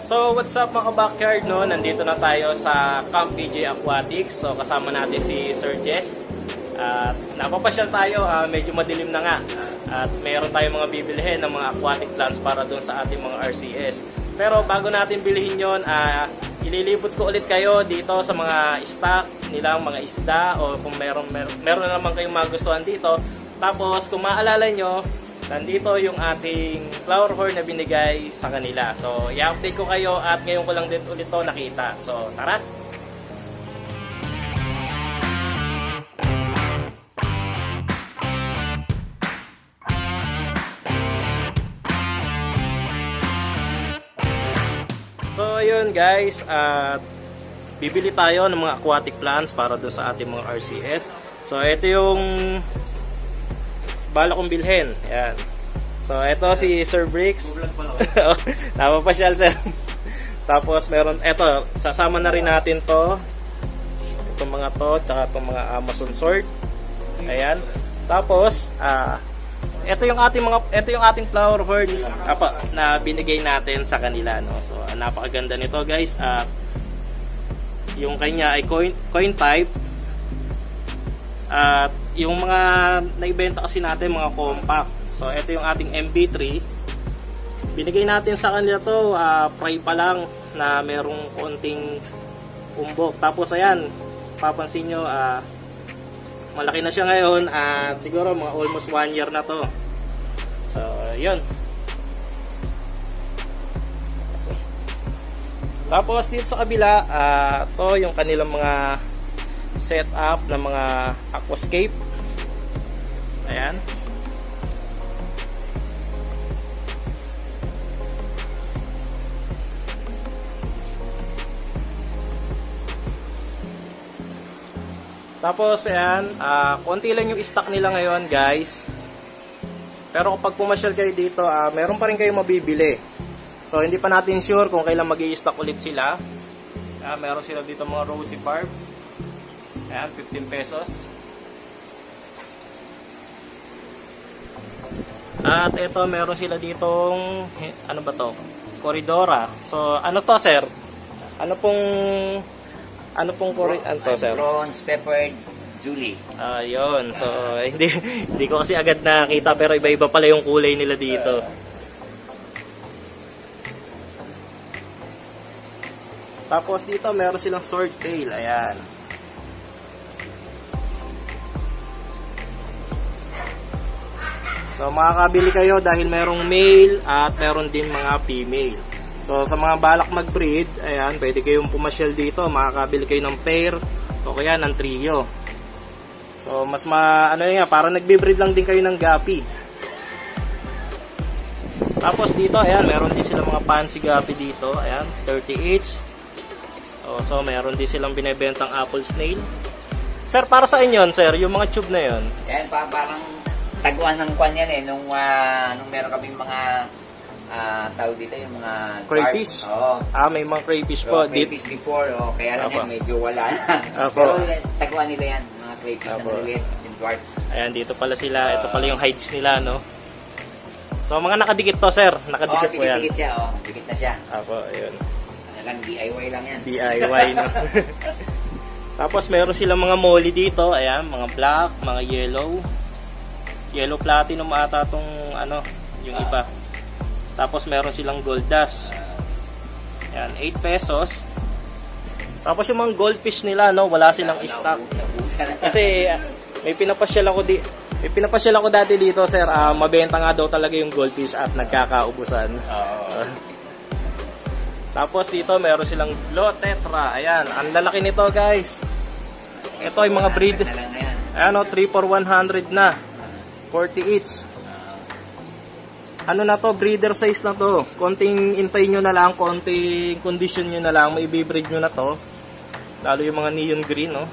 So what's up mga backyard, no? Nandito na tayo sa Camp PJ Aquatics. So kasama natin si Sir Jess. At napapasyal tayo, medyo madilim na nga. At mayroon tayong mga bibilihin ng mga aquatic plants para doon sa ating mga RCS. Pero bago natin bilhin yon, ililibot ko ulit kayo dito sa mga stock nilang mga isda, o kung meron naman kayong magustuhan dito. Tapos kung maalala nyo, nandito yung ating flower horn na binigay sa kanila. So i-update ko kayo at ngayon ko lang din ulit to nakita. So tara! So yun guys, at bibili tayo ng mga aquatic plants para doon sa ating mga RCS. So ito yung bala kong bilhin. Ayan. So ito si Sir Bricks. Napapasyal sir. Tapos meron, ito, sasama na rin natin to. Itong mga to, tsaka itong mga Amazon sword. Ayan. Tapos, ito yung ating flower horn na binigay natin sa kanila, no. So napakaganda nito guys. Yung kanya ay coin type. At yung mga naibenta kasi natin mga compact. So ito yung ating MB3. Binigay natin sa kanila to fry pa lang na merong konting umbok. Tapos ayan, papansin nyo, malaki na siya ngayon at siguro mga almost 1 year na to. So yun. Tapos dito sa kabila, to yung kanilang mga setup ng mga aquascape. Ayan. Tapos ayan, konti lang yung stock nila ngayon guys. Pero kapag pumasyal kayo dito, meron pa rin kayo mabibili. So hindi pa natin sure kung kailan mag-i-stock ulit sila. Meron sila dito mga rosy barb. Ayan, 15 pesos. At ito, meron sila ditong, ano ba to? Coridora. So ano to sir? Ano pong sir? Bronze peppered Julie. Ayun. So hindi ko kasi agad nakita, pero iba-iba pala yung kulay nila dito. Tapos dito meron silang swordtail. Ayan. So makakabili kayo dahil merong male at meron din mga female. So sa mga balak mag-breed, ayan, pwede kayong pumasyal dito. Makakabili kayo ng pair o kaya ng trio. So mas parang nagbe-breed lang din kayo ng guppy. Tapos dito, ayan, meron din silang mga fancy guppy dito. Ayan, 30 each. So meron din silang binebentang apple snail. Sir, para sa inyo, sir, yung mga tube na yon. Yan, parang taguan ng kwan yan nung meron kaming mga tawag dito yung mga crayfish. Oo. May mga crayfish po. Crayfish before, kaya lang yan medyo wala na. Pero taguan nila yan, mga crayfish na maliit, yung dwarf. Ayan, dito pala sila. Ito pala yung hides nila, no? So mga nakadikit to, sir. Nakadikit po yan. Dikit siya, dikit na siya. Ayun. Lang DIY lang yan. DIY, no? Tapos meron silang mga molly dito. Ayan, mga black, mga yellow. Yellow platinum ata itong yung iba. Tapos meron silang gold dust. Ayan, 8 pesos. Tapos yung mga goldfish nila, no, wala silang stock. Kasi may pinapasyal ako dati dito, sir. Mabenta nga daw talaga yung goldfish at nagkakaubusan. Tapos dito meron silang Blue Tetra. Ayan, ang lalaki nito guys. Ito ay mga breed. Ayan, 3 for 100 na. 40 each. Ano na to, breeder size na to. Konting intay nyo na lang, konting condition nyo na lang, may i-breed nyo na to. Lalo yung mga neon green, no.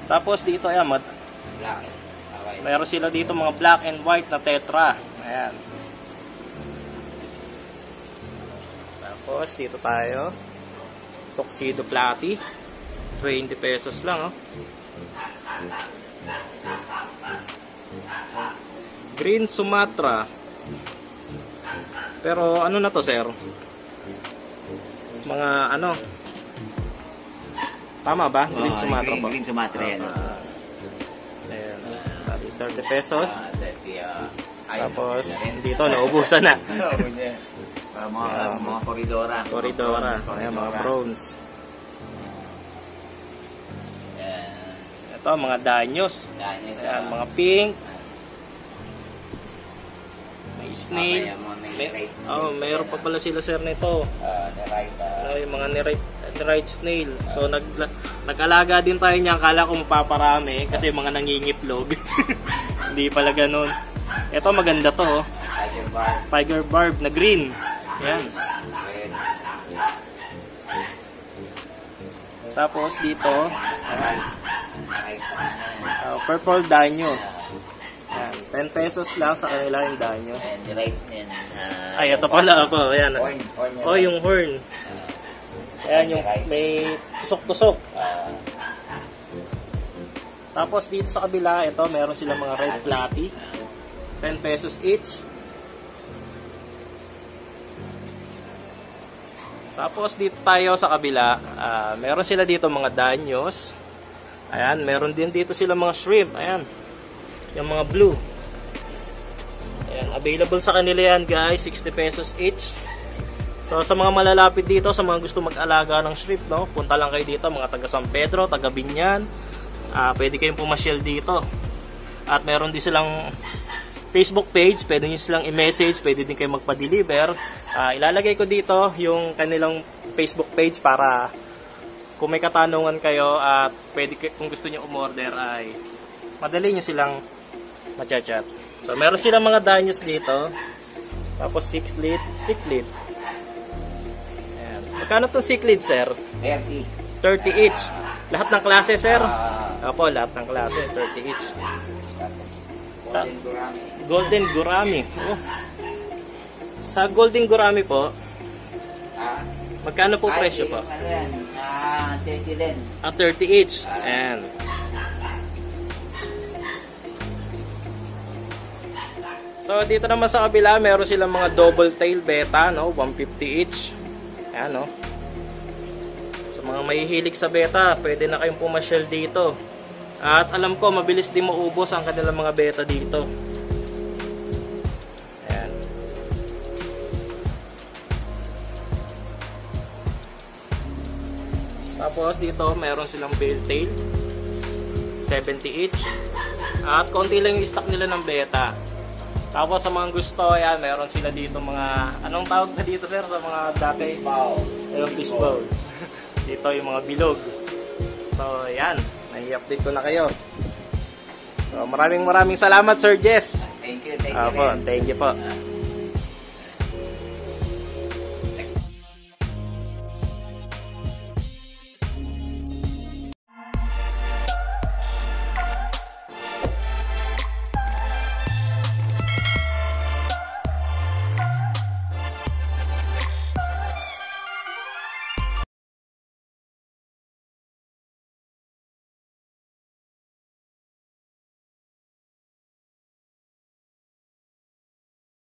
Tapos dito, ayan, meron sila dito mga black and white na tetra. Ayan. Tapos dito tayo, Tuxedo Platy. 20 pesos lang, Green Sumatra, Pero ano na to, sir? Mga ano? Tama ba? Green Sumatra po. Green Sumatra yan. Ayan. 30 pesos. 30, Tapos, dito, naubusan na. mga koridora. Koridora. Ayan, mga bronze. Ito, mga danyos. Ayan, mga pink. May snail. Mayroon pa pala sila, sir, nito. Yung mga nirite snail. So, nag-alaga din tayo niyan. Kala ko mapaparami kasi mga nangingitlog. Hindi pala ganun. Ito, maganda to. Oh. Tiger barb na green. Ayan. Tapos dito, purple danyo. Ayan, 10 pesos lang sa kanila yung danyo. Ay, ito pala ako. Ayan. Oh, yung horn. Ayan, yung may tusok-tusok. Tapos dito sa kabila, ito, meron silang mga red platy. 10 pesos each. Tapos dito tayo sa kabila, meron sila dito mga danyos. Ayan, meron din dito sila mga shrimp. Ayan, yung mga blue. Ayan, available sa kanila yan guys, 60 pesos each. So sa mga malalapit dito, sa mga gusto mag-alaga ng shrimp, no, punta lang kayo dito, mga taga San Pedro, taga Binyan. Pwede kayong pumasyal dito. At meron din silang Facebook page, pwede nyo silang i-message, pwede din kayo magpa-deliver. Ilalagay ko dito yung kanilang Facebook page para kung may katanungan kayo at pwede, kung gusto nyo umorder ay madali nyo silang ma-chat. So meron silang mga danyos dito. Tapos cichlid. Ayan. Magkano itong cichlid, sir? 30 each. Lahat ng klase, sir? Opo, lahat ng klase, 30 each. Golden Gourami. Oh. Sa Golden Gourami po, magkano po presyo po? 30 din. 30 each. Ayan. So, dito naman sa kabila, meron silang mga double tail beta, no? 150 each. Ayan, no? Sa mga mahihilig sa beta, pwede na kayong pumasyal dito. At alam ko, mabilis din maubos ang kanilang mga beta dito. Ayan. Tapos dito, meron silang belltail. 70 each. At konti lang yung stock nila ng beta. Tapos sa mga gusto, ayan, meron sila dito mga, anong tawag na dito, sir, sa mga dati? Fish bowl. Dito yung mga bilog. So, ayan. I-update ko na kayo. So, maraming salamat, Sir Jess. Thank you. Thank you po.